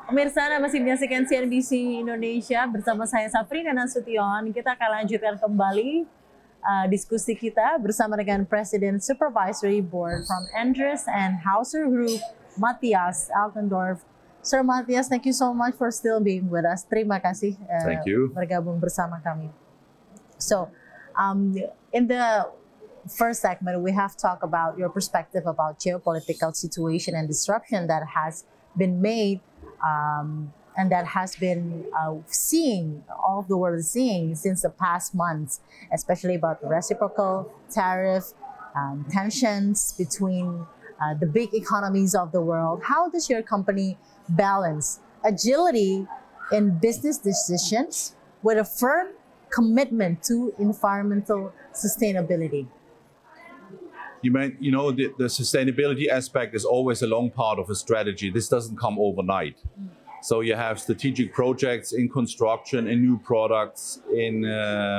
Pemirsa, Anda masih menyaksikan CNBC Indonesia bersama saya Safrina Nasution. Kita akan lanjutkan kembali diskusi kita bersama dengan Presiden Supervisory Board from Endress+Hauser Group, Matthias Altendorf. Sir Matthias, thank you so much for still being with us. Terima kasih bergabung bersama kami. So, in the first segment, we have talked about your perspective about geopolitical situation and disruption that has been made and that has been all of the world is seeing since the past months, especially about the reciprocal tariff tensions between the big economies of the world. How does your company balance agility in business decisions with a firm commitment to environmental sustainability? You know, the sustainability aspect is always a long part of a strategy. This doesn't come overnight. So you have strategic projects in construction, in new products, in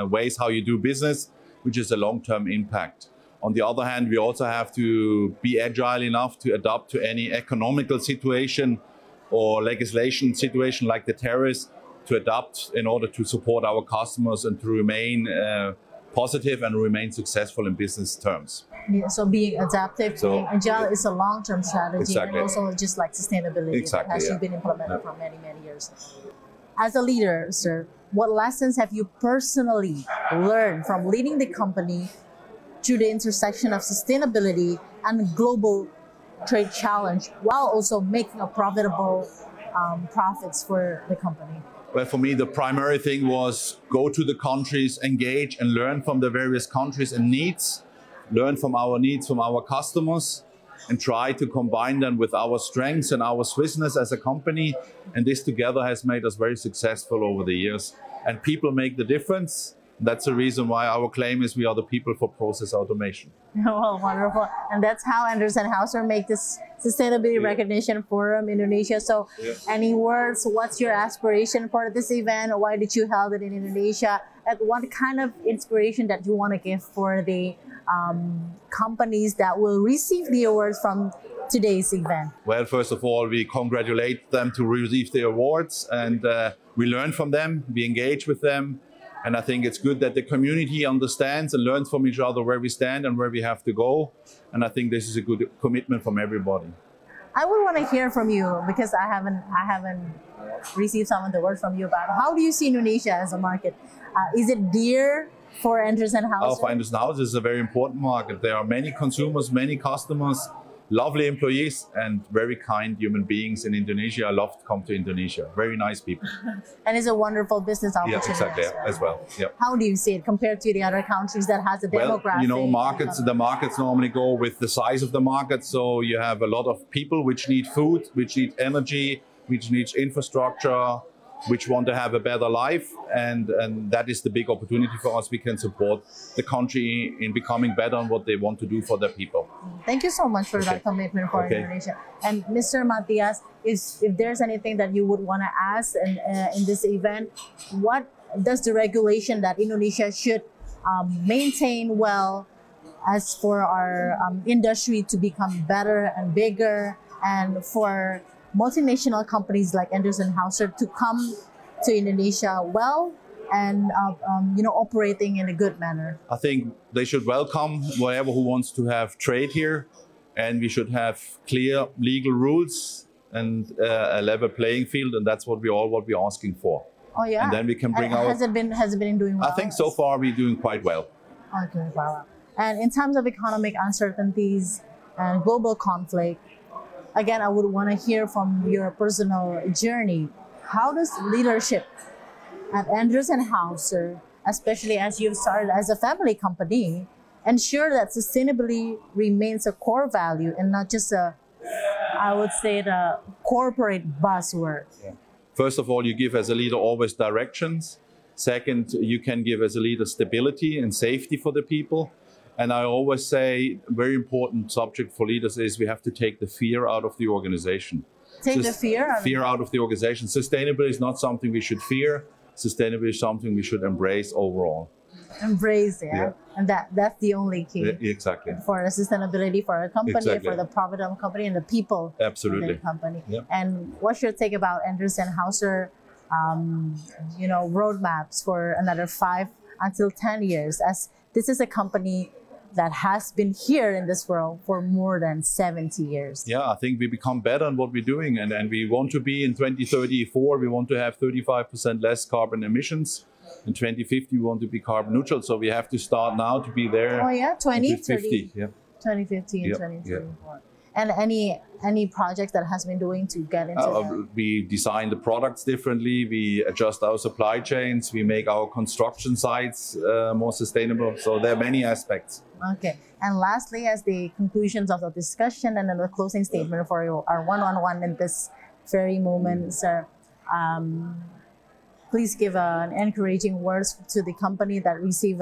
ways how you do business, which is a long-term impact. On the other hand, we also have to be agile enough to adapt to any economical situation or legislation situation like the tariffs, to adapt in order to support our customers and to remain positive and remain successful in business terms. Yeah, so being adaptive, being agile is a long-term strategy, exactly. And also just like sustainability that has been implemented for many, many years. As a leader, sir, what lessons have you personally learned from leading the company through the intersection of sustainability and global trade challenge, while also making a profitable profits for the company? Well, for me, the primary thing was go to the countries, engage and learn from the various countries and needs, learn from our needs from our customers, and try to combine them with our strengths and our Swissness as a company. And this together has made us very successful over the years. And people make the difference. That's the reason why our claim is we are the people for process automation. Well, wonderful. And that's how Endress+Hauser make this Sustainability Recognition Forum Indonesia. So any words, what's your aspiration for this event? Why did you hold it in Indonesia? And what kind of inspiration that you want to give for the companies that will receive the awards from today's event? Well, first of all, we congratulate them to receive the awards, and we learn from them, we engage with them. And I think it's good that the community understands and learns from each other where we stand and where we have to go. And I think this is a good commitment from everybody. I would want to hear from you, because I haven't received some of the words from you about how do you see Indonesia as a market? Is it dear for Endress+Hauser? For Endress+Hauser is a very important market. There are many consumers, many customers, lovely employees, and very kind human beings in Indonesia. I love to come to Indonesia. Very nice people. And it's a wonderful business opportunity. Yeah, exactly, as well. Yeah. How do you see it compared to the other countries that has a demographic? Well, you know, the markets normally go with the size of the market. So you have a lot of people which need food, which need energy, which needs infrastructure, which want to have a better life, and that is the big opportunity for us. We can support the country in becoming better on what they want to do for their people. Thank you so much for that commitment for Indonesia. And Mr. Matthias, if there's anything that you would want to ask in this event, what does the regulation that Indonesia should maintain well as for our industry to become better and bigger, and for multinational companies like Endress+Hauser to come to Indonesia well and operating in a good manner? I think they should welcome whoever who wants to have trade here, and we should have clear legal rules and a level playing field, and that's what we're asking for. Oh yeah. And then we can bring has it been doing well? I think so far we're doing quite well. Okay, wow. And in terms of economic uncertainties and global conflict, again, I would want to hear from your personal journey. How does leadership at Endress+Hauser, especially as you've started as a family company, ensure that sustainability remains a core value and not just the corporate buzzword? Yeah. First of all, you give as a leader always directions. Second, you can give as a leader stability and safety for the people. And I always say a very important subject for leaders is we have to take the fear out of the organization. Take the fear out of the organization. Sustainability is not something we should fear. Sustainability is something we should embrace overall. Embrace, and that's the only key. Exactly. For sustainability for our company, Exactly. for the profit of the company, and the people Absolutely. in the company. Yep. And what's your take about Endress+Hauser, roadmaps for another 5 until 10 years? As this is a company that has been here in this world for more than 70 years. Yeah, I think we become better in what we're doing, and we want to be in 2034, we want to have 35% less carbon emissions. In 2050, we want to be carbon neutral, so we have to start now to be there. Oh yeah, 2050. Yeah. 2050 and Yep, 2024. And any projects that has been doing to get into that? We design the products differently, we adjust our supply chains, we make our construction sites more sustainable. So there are many aspects. Okay. And lastly, as the conclusions of the discussion and then the closing statement for our one-on-one in this very moment, sir, please give an encouraging words to the company that receive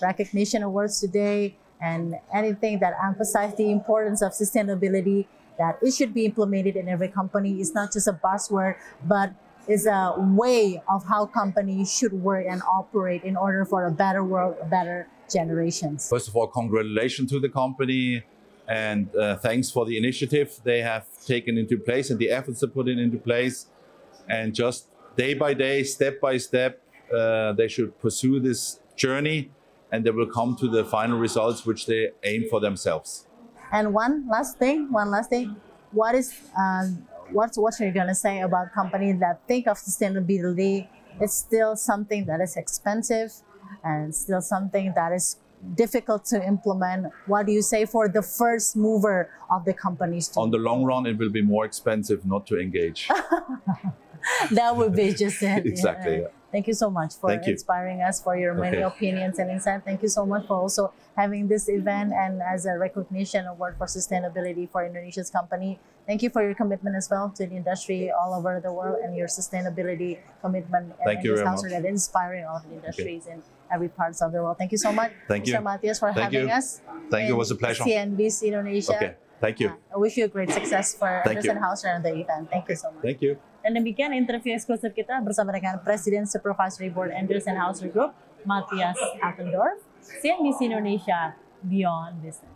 recognition awards today, and anything that emphasize the importance of sustainability, that it should be implemented in every company. It's not just a buzzword, but is a way of how companies should work and operate in order for a better world, better generations. First of all, congratulations to the company, and thanks for the initiative they have taken into place and the efforts they put into place. And just day by day, step by step, they should pursue this journey, and they will come to the final results which they aim for themselves. And one last thing, what are you gonna say about companies that think of sustainability? It's still something that is expensive and still something that is difficult to implement. What do you say for the first mover of the companies? On the long run, it will be more expensive not to engage. That would be just it. Exactly. Yeah. Thank you so much for inspiring us, for your many opinions and insight. Thank you so much for also having this event and as a recognition award for sustainability for Indonesia's company. Thank you for your commitment as well to the industry all over the world and your sustainability commitment. Thank you very much. That inspiring all the industries in every part of the world. Thank you so much, Thank you. Mr. Matthias, for having us. Thank you. It was a pleasure. CNBC Indonesia. Okay. Thank you. I wish you a great success for Endress+Hauser and the event. Thank you so much. Thank you. Dan demikian interview eksklusif kita bersama dengan Presiden Supervisory Board Endress+Hauser Group, Matthias Altendorf, CNBC Indonesia, Beyond Business.